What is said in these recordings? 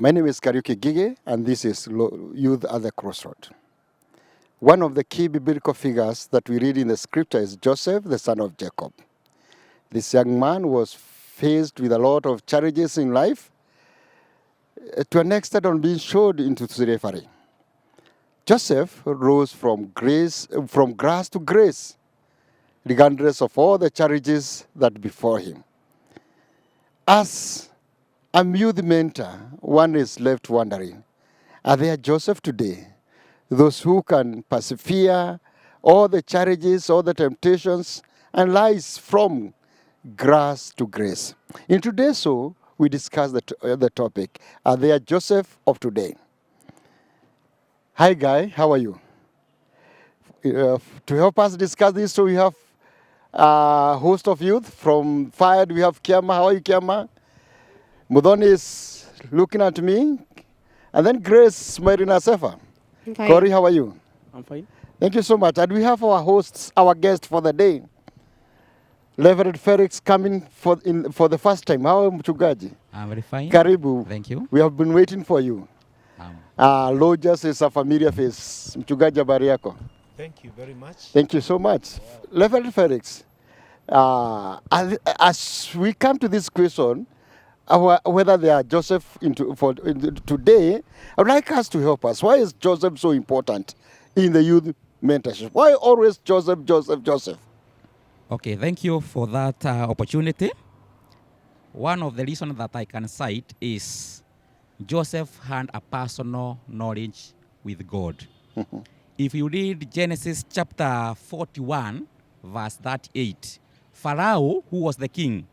My name is Kariuki Gige, and this is Youth at the Crossroads. One of the key biblical figures that we read in the scripture is Joseph, the son of Jacob. This young man was faced with a lot of challenges in life, to an extent on being sold into slavery. Joseph rose from grace to grace, regardless of all the challenges that before him. As a youth mentor, one is left wondering, are there Joseph today? Those who can persevere all the challenges, all the temptations, and rise from grace to grace. In today's show, we discuss the topic, are there Joseph of today? Hi, Guy, how are you? To help us discuss this, so we have a host of youth from Fired. We have Kiama. How are you, Kiama? Mudoni is looking at me. And then Grace Marina Sefa. Fine. Corey, how are you? I'm fine. Thank you so much. And we have our hosts, our guest for the day, Reverend Felix, coming for the first time. How are you, Mchungaji? I'm very fine. Karibu. Thank you. We have been waiting for you. Lojas is a familiar face. Mchungaji, habari yako? Thank you very much. Thank you so much. Wow. Reverend Felix, as we come to this question, whether they are Joseph today, I would like us to help us. Why is Joseph so important in the youth mentorship? Why always Joseph? Okay, thank you for that opportunity. One of the reasons that I can cite is Joseph had a personal knowledge with God. If you read Genesis chapter 41, verse 38, Pharaoh, who was the king,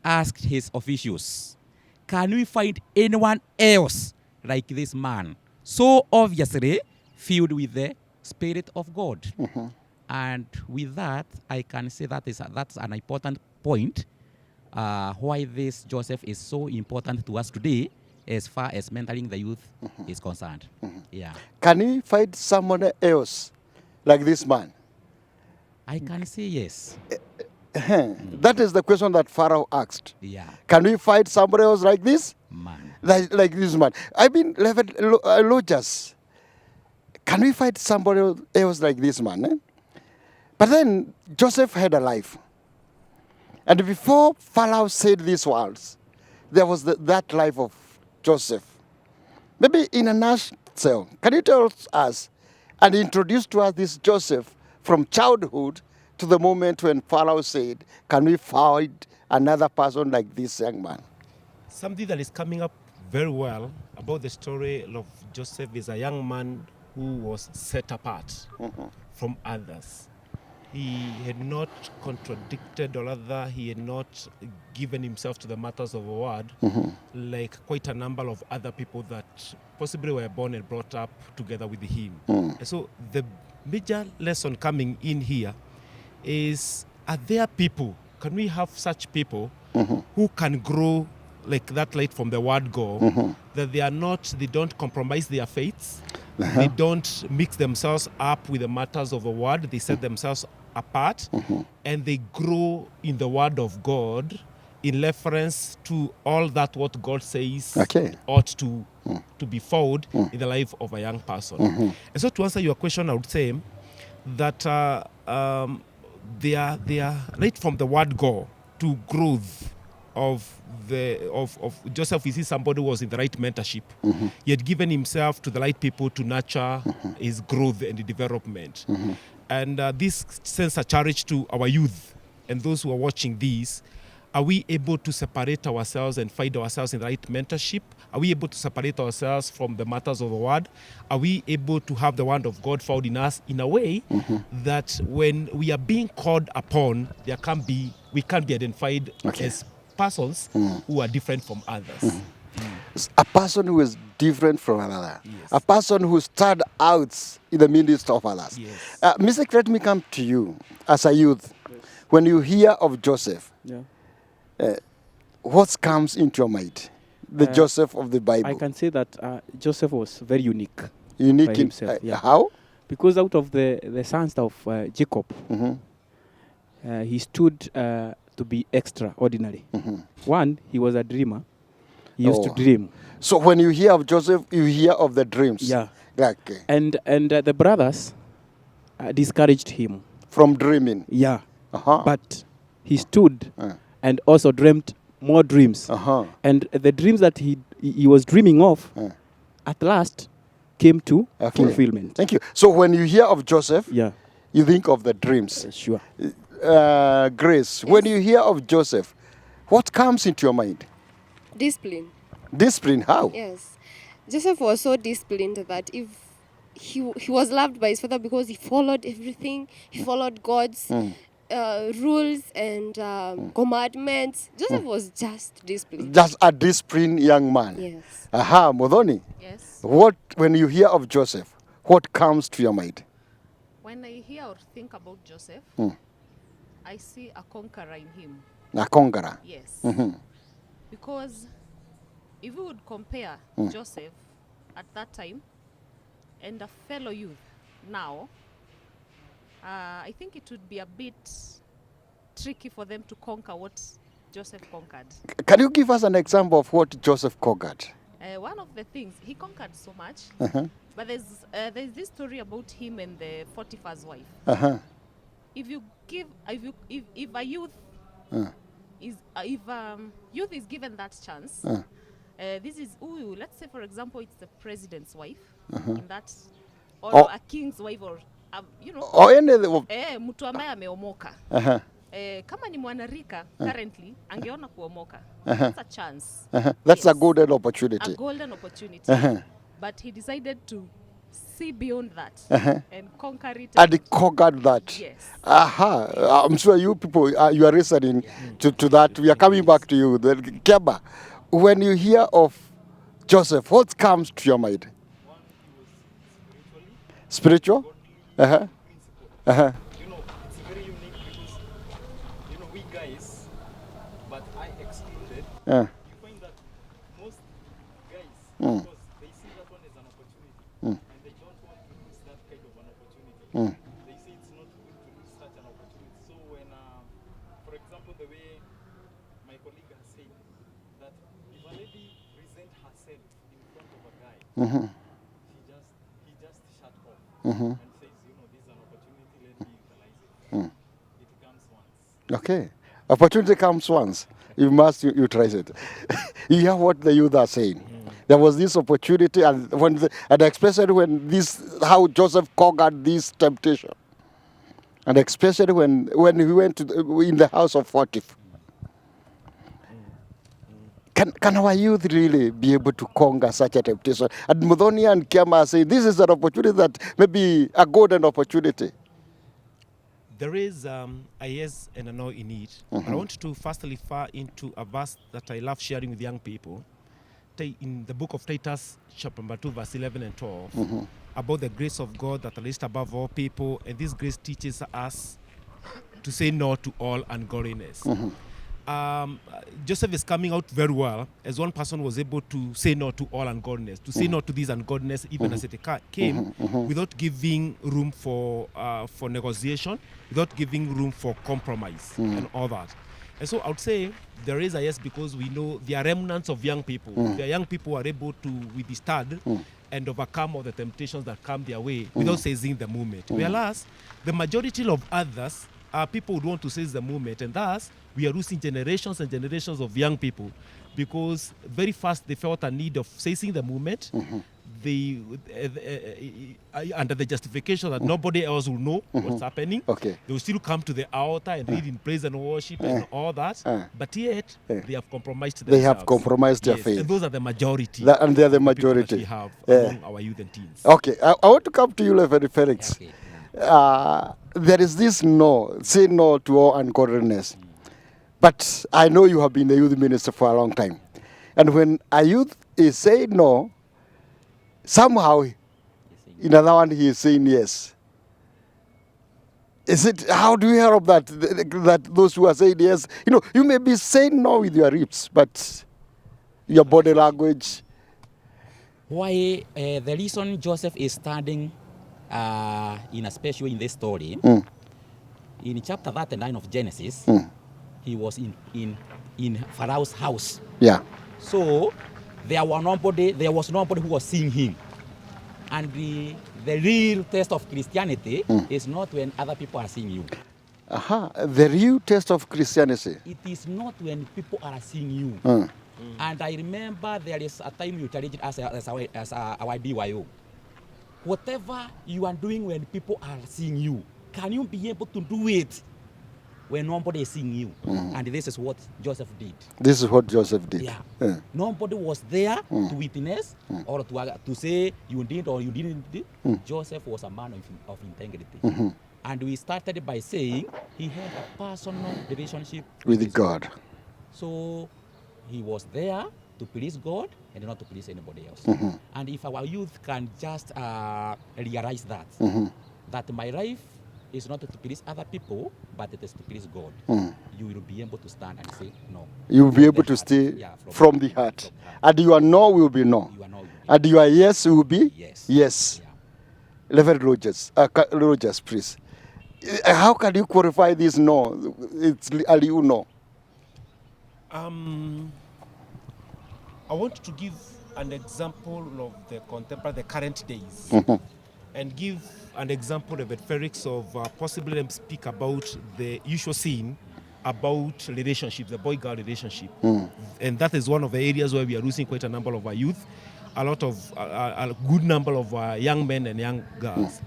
asked his officials, can we find anyone else like this man? So obviously filled with the Spirit of God. And with that, I can say that's an important point why this Joseph is so important to us today as far as mentoring the youth is concerned. Yeah. Can we find someone else like this man? I can say yes. That is the question that Pharaoh asked. Yeah. Can we find somebody else like this? Man. Like this man. I mean, Lojas, can we find somebody else like this man? Eh? But then Joseph had a life. And before Pharaoh said these words, there was that life of Joseph. Maybe in a nutshell, can you tell us and introduce to us this Joseph from childhood to the moment when Pharaoh said, can we find another person like this young man? Something that is coming up very well about the story of Joseph is a young man who was set apart from others. He had not contradicted, or rather, he had not given himself to the matters of the word, like quite a number of other people that possibly were born and brought up together with him. And so the major lesson coming in here is, are there people, can we have such people who can grow like that light from the word go, that they don't compromise their faiths, they don't mix themselves up with the matters of the word, they set themselves apart, and they grow in the word of God in reference to all that what God says ought to be found in the life of a young person. And so to answer your question, I would say that they are right from the word go to growth of Joseph. We see somebody who was in the right mentorship. He had given himself to the right people to nurture his growth and development. And this sends a charge to our youth and those who are watching these. Are we able to separate ourselves and find ourselves in the right mentorship? Are we able to separate ourselves from the matters of the word? Are we able to have the word of God found in us in a way that when we are being called upon, we can't be identified as persons who are different from others? A person who is different from another. Yes. A person who stood out in the midst of others. Yes. Mr. Let me come to you as a youth. Yes. When you hear of Joseph, what comes into your mind? The Joseph of the Bible. I can say that Joseph was very unique. Unique by in himself. How? Because out of the sons of Jacob, he stood to be extraordinary. One, he was a dreamer. He used to dream. So when you hear of Joseph, you hear of the dreams. Yeah. Okay. And the brothers discouraged him. From dreaming. Yeah. Uh-huh. But he stood and also dreamt more dreams. Uh-huh. And the dreams that he was dreaming of, at last, came to fulfillment. Thank you. So when you hear of Joseph, Yeah. you think of the dreams. Sure. Grace, when you hear of Joseph, what comes into your mind? Discipline. Discipline, how? Yes. Joseph was so disciplined that if he was loved by his father because he followed everything, he followed God's rules and commandments. Joseph was just disciplined. Just a disciplined young man. Yes. Aha, Modoni. Yes. What, when you hear of Joseph, what comes to your mind? When I hear or think about Joseph, I see a conqueror in him. A conqueror. Yes. Mhm. Because if we would compare Joseph at that time and a fellow youth now, I think it would be a bit tricky for them to conquer what Joseph conquered. Can you give us an example of what Joseph conquered? One of the things, he conquered so much, Uh-huh. but there's this story about him and the Potiphar's wife. Uh-huh. If a youth youth is given that chance, this is let's say for example it's the president's wife in that, or a king's wife, or Or any mtu ambaye ameomoka. Uh-huh. Kama ni mwanarika currently angeona kuomoka. That's a chance. That's a Yes. golden opportunity. A golden opportunity. But he decided to see beyond that and conquer it. And he conquered that. Yes. Aha. I'm sure you people, you are listening to that. We are coming back to you. Keba, when you hear of Joseph, what comes to your mind? Spiritual? Uh-huh. Uh-huh. It's very unique because, we guys, but I excluded, Uh. you find that most guys, because they see that one as an opportunity, and they don't want to lose that kind of an opportunity. They say it's not good to lose such an opportunity. So when, for example, the way my colleague has said, that if a lady presents herself in front of a guy, he just shut off and says, this is an opportunity, let me utilize it. It comes once. Okay. Opportunity comes once. You must utilize it. You hear what the youth are saying. There was this opportunity, and and especially when how Joseph conquered this temptation, and especially when he went in the house of Potiphar. Can our youth really be able to conquer such a temptation? And Mudhoni and Kiama say this is an opportunity that may be a golden opportunity. There is a yes and a no in it. But I want to firstly far into a verse that I love sharing with young people. In the book of Titus, chapter number 2, verse 11 and 12, about the grace of God that is above all people. And this grace teaches us to say no to all ungodliness. Joseph is coming out very well as one person was able to say no to all ungodliness, to say no to these ungodliness even as it came, without giving room for negotiation, without giving room for compromise and all that. And so I would say there is a yes because we know there are remnants of young people. The young people are able to withstand and overcome all the temptations that come their way without seizing the moment. Whereas the majority of others, people would want to seize the moment, and thus we are losing generations and generations of young people because very fast they felt a need of seizing the moment. Under the justification that nobody else will know what's happening. Okay. They will still come to the altar and read in praise and worship and all that. But yet, they have compromised themselves. They have compromised their faith. And those are the majority. And they are the of people that majority. we have among our youth and teens. Okay. I want to come to you, Reverend Felix. Okay. There is this say no to all ungodliness. But I know you have been a youth minister for a long time. And when a youth is saying no, somehow in another one he is saying yes. How do you hear of that? That those who are saying yes, you may be saying no with your lips, but your body language. Why the reason Joseph is standing in a special in this story, in chapter 39 of Genesis, he was in Pharaoh's house. Yeah. So there was nobody who was seeing him. And the real test of Christianity is not when other people are seeing you. The real test of Christianity. It is not when people are seeing you. And I remember there is a time you challenged us as our BYO. Whatever you are doing when people are seeing you, can you be able to do it when nobody is seeing you? And this is what Joseph did. This is what Joseph did. Yeah. Nobody was there to witness or to say you did or you didn't do. Joseph was a man of integrity. And we started by saying he had a personal relationship With God. So he was there to please God and not to please anybody else. And if our youth can just realize that, that my life is not to please other people, but it is to please God, you will be able to stand and say no. You will be able to stay from the heart. And your no will be no. And your yes will be yes. Yeah. Reverend Rogers, please. How can you qualify this no? It's a you no. I want to give an example of the current days, and give an example of Felix of possibly speak about the usual scene about relationships, the boy-girl relationship, and that is one of the areas where we are losing quite a number of our youth, a good number of young men and young girls.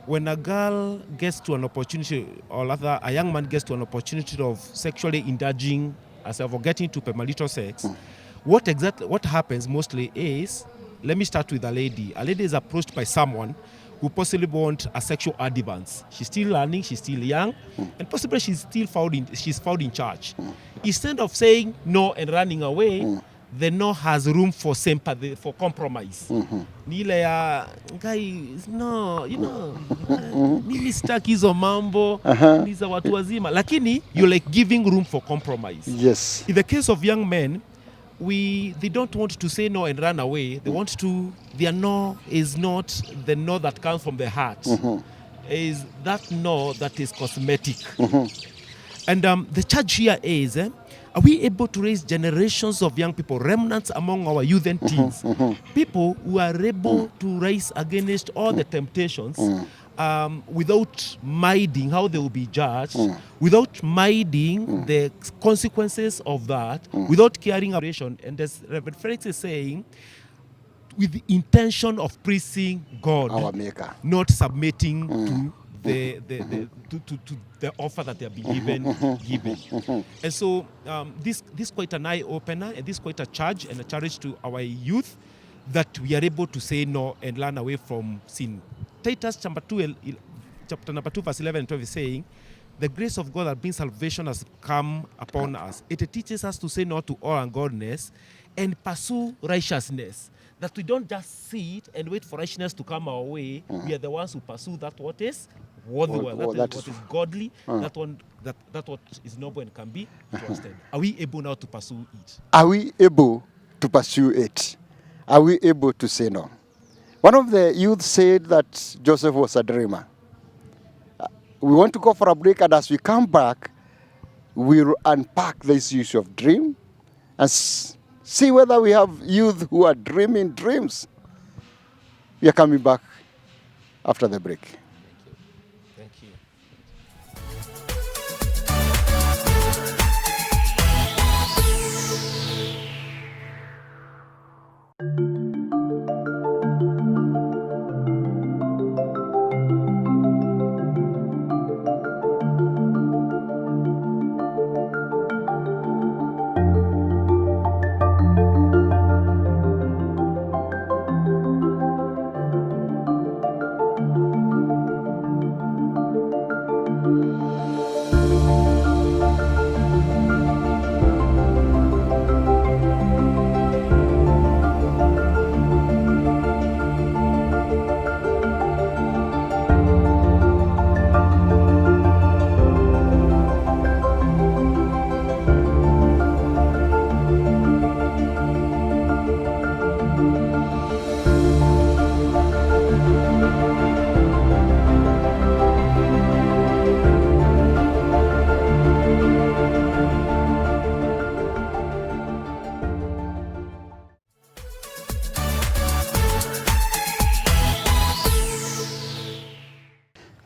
When a girl gets to an opportunity, or rather a young man gets to an opportunity of sexually indulging herself or getting to premarital sex, what happens mostly is, let me start with a lady. A lady is approached by someone who possibly wants a sexual advance. She's still learning, she's still young, and possibly she's found in church. Instead of saying no and running away, the no has room for sympathy, for compromise. Nile ya guys, no, mimi sitaki hizo mambo, ni za watu wazima. Lakini you're like giving room for compromise. Yes. In the case of young men, they don't want to say no and run away. They want to, their no is not the no that comes from the heart. Is that no that is cosmetic. And the charge here is, are we able to raise generations of young people, remnants among our youth and teens, people who are able to rise against all the temptations without minding how they will be judged, without minding the consequences of that, without caring about it. And as Reverend Felix is saying, with the intention of pleasing God, Our Maker, not submitting to the offer that they are being given. And so this is quite an eye-opener, and this is quite a charge and a challenge to our youth, that we are able to say no and run away from sin. Titus chapter number 2, verse 11 and 12 is saying, the grace of God that brings salvation has come upon us. It teaches us to say no to all ungodliness and pursue righteousness. That we don't just sit and wait for righteousness to come our way. We are the ones who pursue that what is worthy, what is godly, that what is noble and can be trusted. Are we able now to pursue it? Are we able to pursue it? Are we able to say no? One of the youth said that Joseph was a dreamer. We want to go for a break, and as we come back, we'll unpack this issue of dream and see whether we have youth who are dreaming dreams. We are coming back after the break. Thank you.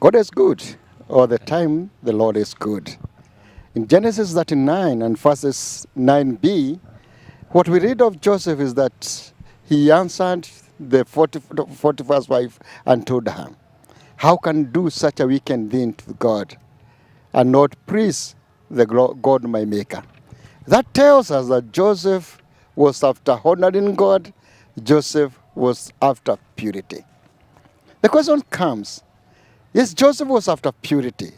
God is good. All the time, the Lord is good. In Genesis 39 and verses 9b, what we read of Joseph is that he answered the 41st wife and told her, how can do such a wicked thing to God and not praise the God my maker? That tells us that Joseph was after honoring God. Joseph was after purity. The question comes, yes, Joseph was after purity.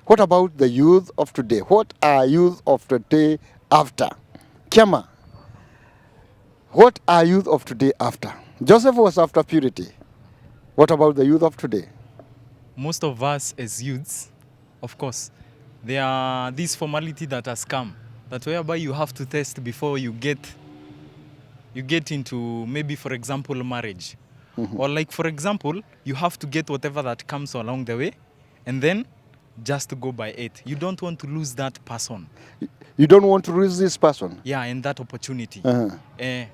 What about the youth of today? What are youth of today after? Kiama, what are youth of today after? Joseph was after purity. What about the youth of today? Most of us as youths, of course, there are this formality that has come, that whereby you have to test before you get into, maybe for example, marriage. Or like for example, you have to get whatever that comes along the way and then just to go by it. You don't want to lose that person. You don't want to lose this person. Yeah, and that opportunity.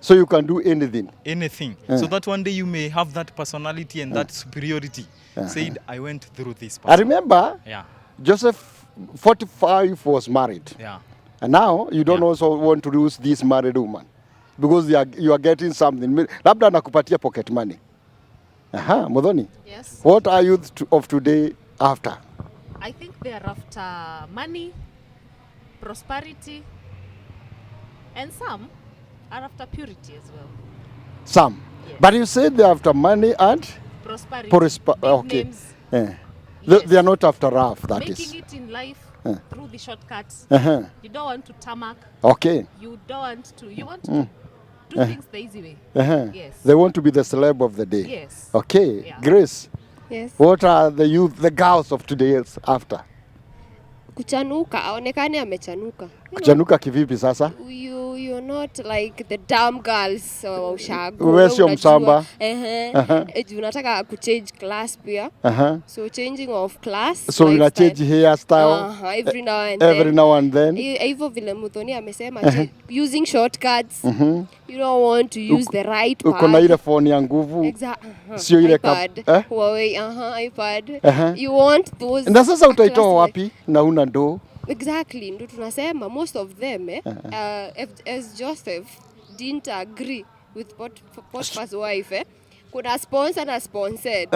So you can do anything. Anything. So that one day you may have that personality and that superiority. Said, I went through this person. I remember Yeah. Joseph, 45, was married. Yeah. And now you don't also want to lose this married woman because you are getting something. Labda nakupatia pocket money. Aha, Modoni. Yes. What are you of today after? I think they are after money, prosperity, and some are after purity as well. Some. Yes. But you said they're after money and Prosperity. Big okay. names. They are not after rough, that Making is. it in life through the shortcuts. You don't want to tarmac. Okay. You don't want to. You want to do things the easy way. Yes. They want to be the celeb of the day. Yes. Okay. Yeah. Grace, Yes. what are the youth, the girls of today after? Kuchanuka, aonekane amechanuka. You know, Kuchanuka kivipi sasa? you're not like the dumb girls wa ushago. Wewe sio msamba. Unataka kuchange class pia. So changing of class. So you change hairstyle every now and then. every now and then. Hivyo vile Muthoni amesema using shortcuts. You don't want to use the right path. Uko na ile phone ya nguvu. Exactly. Sio ile iPad. Huawei, iPad. You want those. Na sasa utaitoa classic- wapi na una ndoo? Exactly, ndo tunasema most of them as Joseph didn't agree with Potiphar's wife kuna sponsor na sponsored.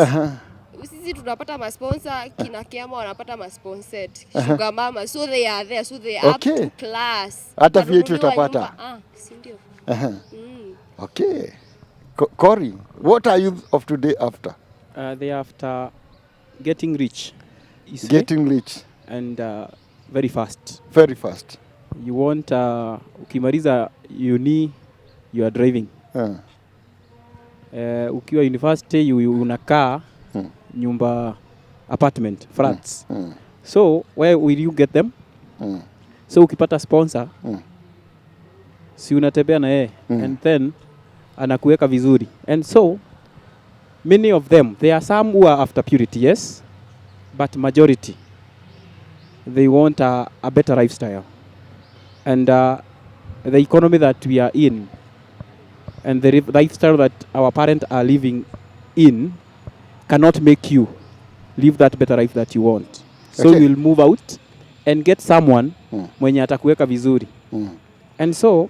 Sisi tunapata masponsor, kina Kiama wanapata masponsored, sugar mama, so they are there, so they are up to class. Hata vyetu Wananunuliwa utapata. nyumba, si ndio? Okay. Cory, what are you of today after? They are after getting rich. easily Getting rich and very fast. very fast. You want ukimaliza uni you are driving. Ukiwa university unakaa nyumba apartment flats. So where will you get them? So ukipata sponsor si unatembea na yeye and then anakuweka vizuri. And so many of them, there are some who are after purity, yes, but majority they want a better lifestyle. And the economy that we are in and the lifestyle that our parents are living in cannot make you live that better life that you want. So Okay. you'll move out and get someone mwenye atakuweka vizuri. And so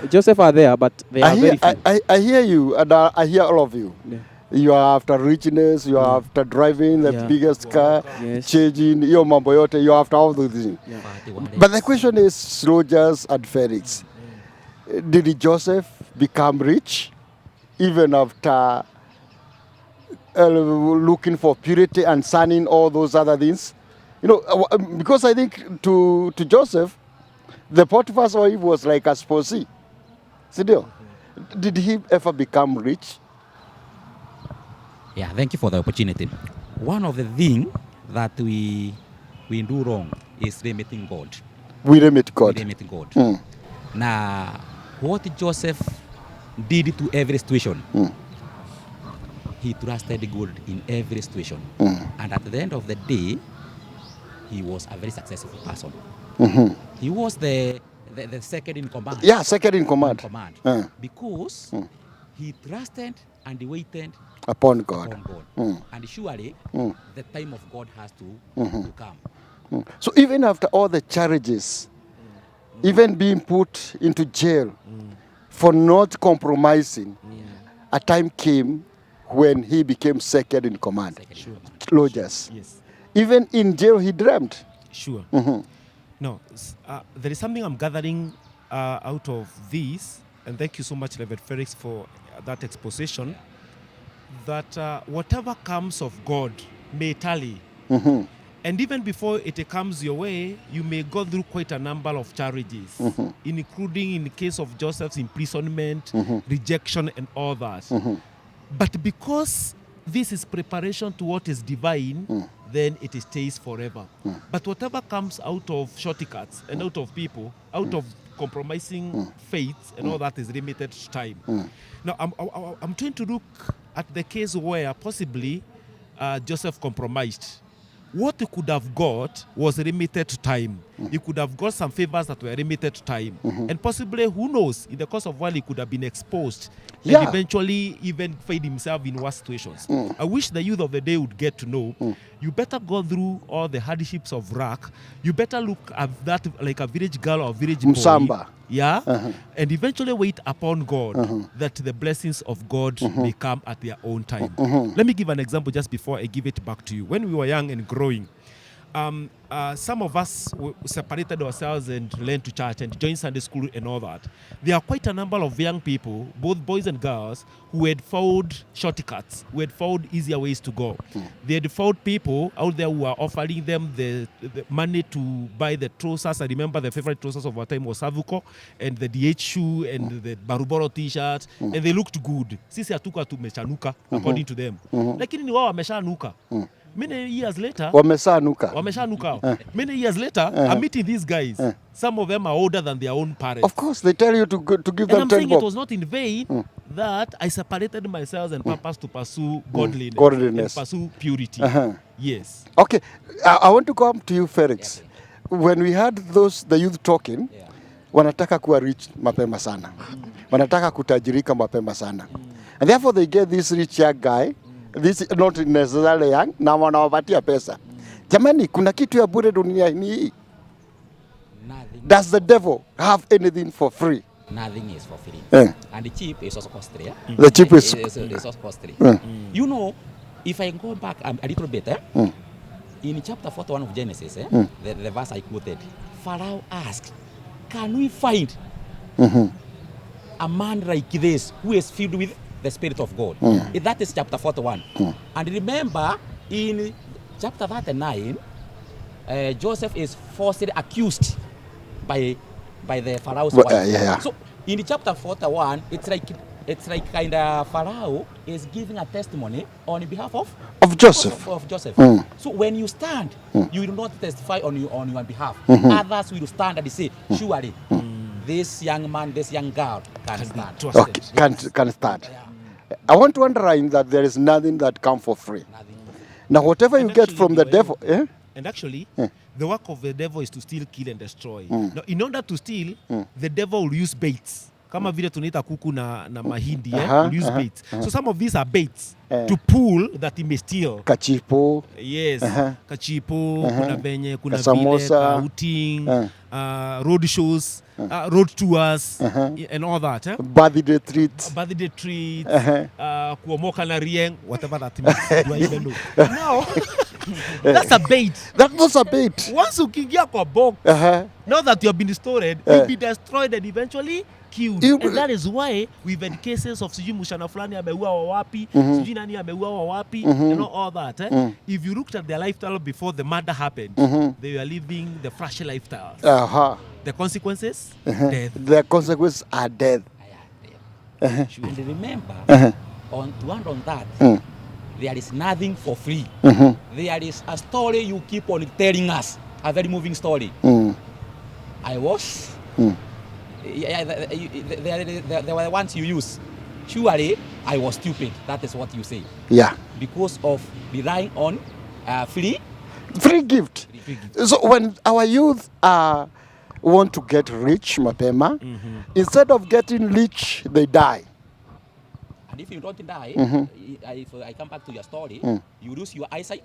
Joseph are there, but they are very few. I hear you, and I hear all of you. Yeah. You are after richness, you are after driving the Yeah. biggest car, Yes. changing, hiyo mambo yote, you are after all those things. But the question is, Rogers and Felix, did Joseph become rich even after looking for purity and signing all those other things? You know, because I think to Joseph, the Potiphar's wife was like a spousee. Sidio? Did he ever become rich? Yeah, thank you for the opportunity. One of the things that we do wrong is limiting God. We limit God. We limit God. Now, what Joseph did to every situation, he trusted God in every situation. And at the end of the day, he was a very successful person. He was the second in command. Yeah, second in command. Because he trusted and he waited Upon God. upon God. And surely the time of God has to come. So even after all the charges, even being put into jail for not compromising, a time came when he became second in command. Sure. Rogers. Yes. Even in jail, he dreamt. Sure. No, there is something I'm gathering out of this, and thank you so much, Reverend Felix, for that exposition, that whatever comes of God may tally. And even before it comes your way, you may go through quite a number of challenges, including in the case of Joseph's imprisonment, rejection, and all that. But because this is preparation to what is divine, then it stays forever. But whatever comes out of shortcuts and out of people, out of compromising faith and all that is limited to time. Now, I'm trying to look at the case where possibly Joseph compromised. What he could have got was limited to time. He could have got some favors that were limited to time. And possibly, who knows, in the course of while he could have been exposed and eventually even find himself in worse situations. I wish the youth of the day would get to know, you better go through all the hardships of rock. You better look at that like a village girl or village boy. Msamba. Yeah, and eventually wait upon God that the blessings of God may come at their own time. Let me give an example just before I give it back to you. When we were young and growing, some of us separated ourselves and learned to church and joined Sunday school and all that. There are quite a number of young people, both boys and girls, who had found shortcuts, who had found easier ways to go. They had found people out there who were offering them the money to buy the trousers. I remember the favorite trousers of our time was Savuko and the DH shoe and the Baruboro t-shirt, and they looked good. Sisi hatuka tumechanuka, according to them. Lakini ni wao wameshanuka. Many years later, many years later, I'm meeting these guys. Some of them are older than their own parents. Of course, they tell you to give And them I'm 10 saying bob. it was not in vain that I separated myself and purpose to pursue godliness, Godliness. and pursue purity. Yes. Okay, I want to come to you, Felix. When we had the youth talking, wanataka kuwa rich mapema sana. Wanataka kutajirika mapema sana. And therefore they get this rich young guy, this not necessarily young, na wanawapatia pesa. Jamani, kuna kitu ya bure duniani hii. Does the devil have anything for free? Nothing is for free. And the cheap is also costly. The cheap is also costly. You know, if I go back a little bit, in chapter 41 of Genesis, the verse I quoted, Pharaoh asked, can we find a man like this who is filled with the Spirit of God? That is chapter 41. And remember, in chapter 39, Joseph is falsely accused by the Pharaoh's wife. So in the chapter 41, it's like kind of Pharaoh is giving a testimony on behalf of Joseph. Of Joseph. So when you stand, you will not testify on your behalf. Others will stand and say, surely this young man, this young girl can stand. Okay, can stand. I want to underline that there is nothing that comes for free. Now, whatever you get from the devil, and actually, the work of the devil is to steal, kill, and destroy. Now, in order to steal, the devil will use baits. Kama vile tunaita kuku na mahindi, will use baits. So some of these are baits to pull that he may steal. Kachipo. Yes, kachipo, kuna venye, kuna samosa, outing, road shows, road tours, and all that. Birthday treats. Birthday treats, kuomoka na rieng, whatever that means. Do I even know? Now, that's a bait. That's a bait. Once you kiingia kwa box, now that you have been stored, you'll be destroyed and eventually killed. And that is why we've had cases of sijui mshana fulani ameua wa wapi, sijui nani ameua wa wapi, and all that. If you looked at their lifestyle before the murder happened, they were living the fresh lifestyle. The consequences? Death. The consequences are death. And remember, on that, there is nothing for free. There is a story you keep on telling us, a very moving story. I was, there were the ones you use. Surely, I was stupid. That is what you say. Yeah. Because of relying on free gift. So when our youth want to get rich, mapema, instead of getting rich, they die. And if you don't die, if I come back to your story, you lose your eyesight,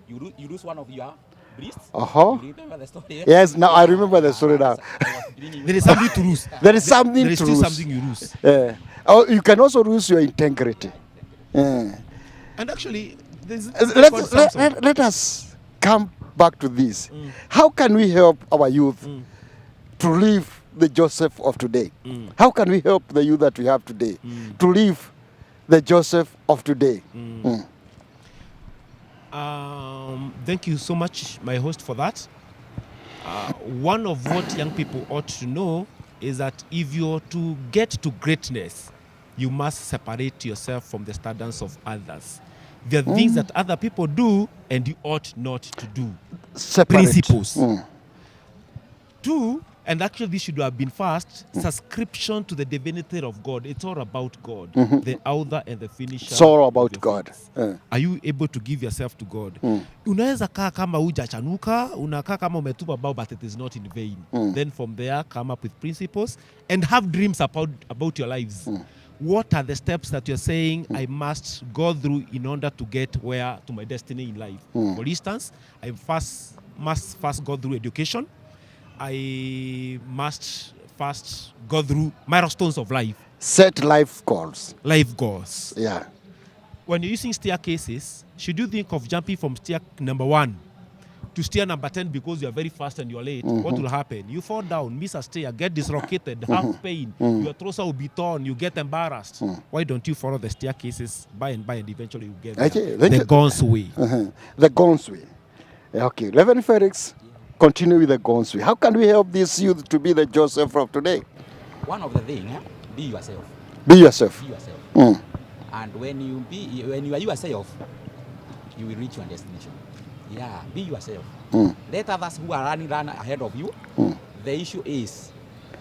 you lose one of your breasts. Uh-huh. You remember the story? Yes, now I remember the story now. I was beginning There with is something to lose. There is something There is to still lose. something you lose. Oh, you can also lose your integrity. And actually, there's Let us come back to this. How can we help our youth to live the Joseph of today? How can we help the youth that we have today to live the Joseph of today? Thank you so much, my host, for that. One of what young people ought to know is that if you're to get to greatness, you must separate yourself from the standards of others. There are things that other people do and you ought not to do. Separate. Principles. 2, and actually this should have been first, subscription to the divinity of God. It's all about God, the author and the finisher. It's all of about your God. faith. Are you able to give yourself to God? Unaweza kaa kama hujachanuka, unakaa kama umetupa bao, but it is not in vain. Then from there, come up with principles and have dreams about your lives. What are the steps that you're saying I must go through in order to get to my destiny in life? For instance, I must first go through education. I must first go through milestones of life. Set life goals. Life goals. Yeah. When you're using staircases, should you think of jumping from stair number 1 to stair number 10 because you are very fast and you're late? What will happen? You fall down, miss a stair, get dislocated, have pain, your trousers will be torn, you get embarrassed. Why don't you follow the staircases by and eventually you get there? Okay, The God's way. The God's way. Okay, Reverend Felix, continue with the God's way. How can we help this youth to be the Joseph of today? one of the things, be yourself. Be yourself. Be yourself. And when you are yourself, you will reach your destination. Yeah, be yourself. Let others who are run ahead of you. The issue is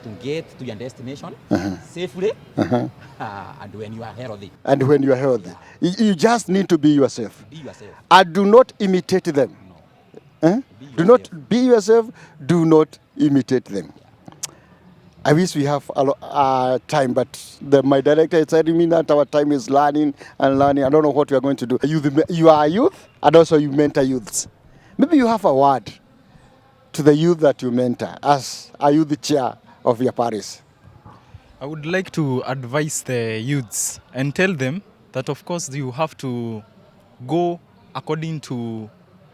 to get to your destination safely and when you are healthy. And when you are healthy. You just need to be yourself. Be yourself. And do not imitate them. No. Do not be yourself. Do not imitate them. I wish we have time, but my director is telling me that our time is learning and learning. I don't know what we are going to do. You are a youth, and also you mentor youths. Maybe you have a word to the youth that you mentor as a youth chair of your parish. I would like to advise the youths and tell them that, of course, you have to go according to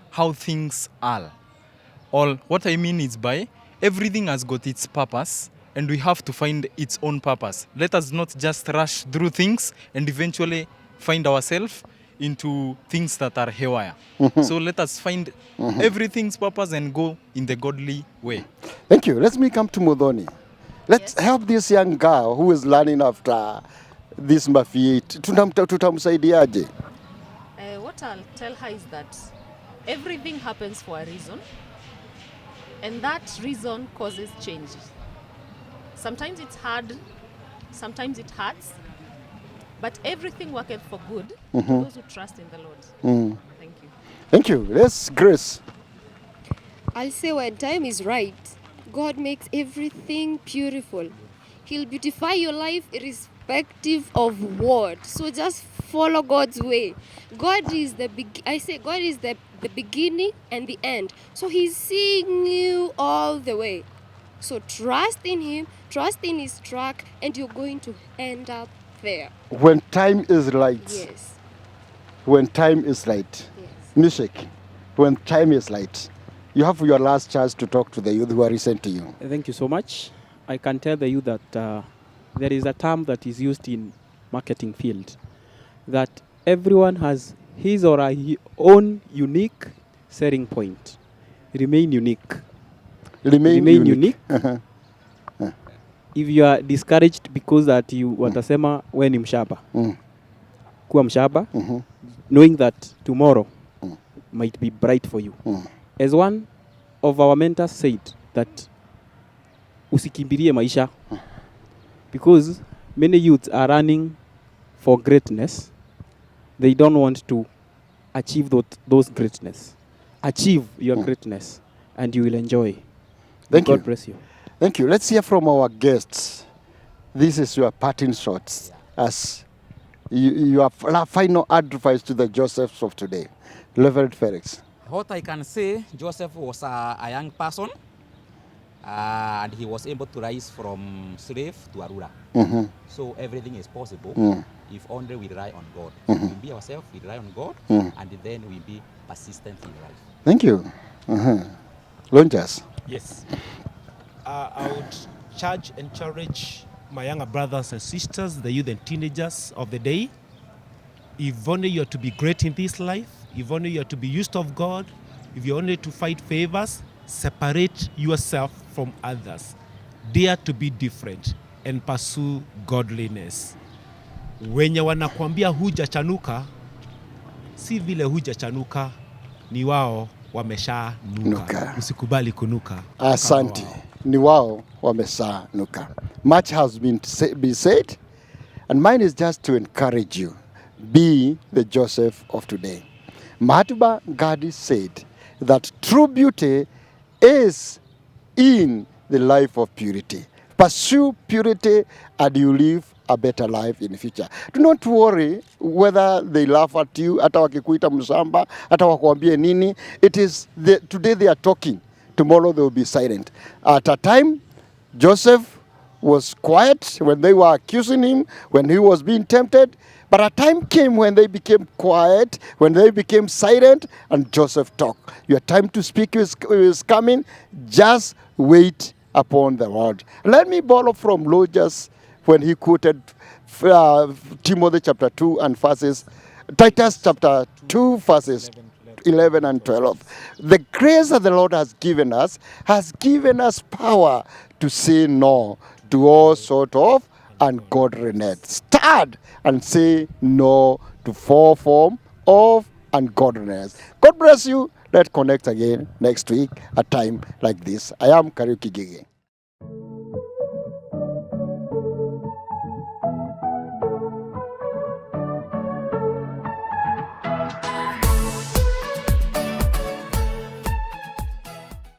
how things are. All what I mean is by everything has got its purpose, and we have to find its own purpose. Let us not just rush through things and eventually find ourselves into things that are haywire. So let us find everything's purpose and go in the godly way. Thank you. Let me come to Modoni. Let's help this young girl who is learning after this Mafiate. Tutamsaidiaje? What I'll tell her is that everything happens for a reason, and that reason causes change. Sometimes it's hard, sometimes it hurts, but everything worketh for good to those who trust in the Lord. Thank you. Thank you. Yes, Grace. I'll say when time is right, God makes everything beautiful. He'll beautify your life irrespective of what. So just follow God's way. God is the beginning and the end. So He's seeing you all the way. So trust in Him, trust in His track, and you're going to end up there. When time is right. Yes. When time is right. Yes. Nishek, when time is right. You have your last chance to talk to the youth who are listening to you. Thank you so much. I can tell the youth that there is a term that is used in marketing field, that everyone has his or her own unique selling point. Remain unique. Remain unique. If you are discouraged because that you watasema we ni mshaba, kuwa mshaba, knowing that tomorrow might be bright for you. As one of our mentors said, that usikimbilie maisha, because many youths are running for greatness. They don't want to achieve those greatness. Achieve your greatness and you will enjoy. Thank you. God bless you. Thank you. Let's hear from our guests. This is your parting shots as your final advice to the Josephs of today. Reverend Felix. What I can say, Joseph was a young person, and he was able to rise from slave to a ruler. So everything is possible if only we rely on God. We be ourselves, we rely on God, and then we be persistent in life. Thank you. Lonjas. Yes. I would charge, encourage my younger brothers and sisters, the youth and teenagers of the day. If only you are to be great in this life, if only you are to be used of God, if you only to fight favors, separate yourself from others. Dare to be different and pursue godliness. Wenye wanakuambia hujachanuka, si vile hujachanuka, ni wao wamesha nuka. Usikubali kunuka. Asante. Ni wao wamesha nuka. Much has been said, and mine is just to encourage you. Be the Joseph of today. Mahatma Gandhi said that true beauty is in the life of purity. Pursue purity and you live a better life in the future. Do not worry whether they laugh at you, hata wakikuita msamba, hata wakuambie nini. It is today they are talking, tomorrow they will be silent. At a time, Joseph was quiet when they were accusing him, when he was being tempted. But a time came when they became quiet, when they became silent, and Joseph talked. Your time to speak is coming. Just wait upon the Lord. Let me borrow from Lonjas when he quoted Timothy chapter 2 and verses, Titus chapter 2 verses 11 and 12. The grace that the Lord has given us power to say no to all sort of ungodliness. Stand and say no to all form of ungodliness. God bless you. Let's connect again next week at time like this. I am Kariuki Gigi.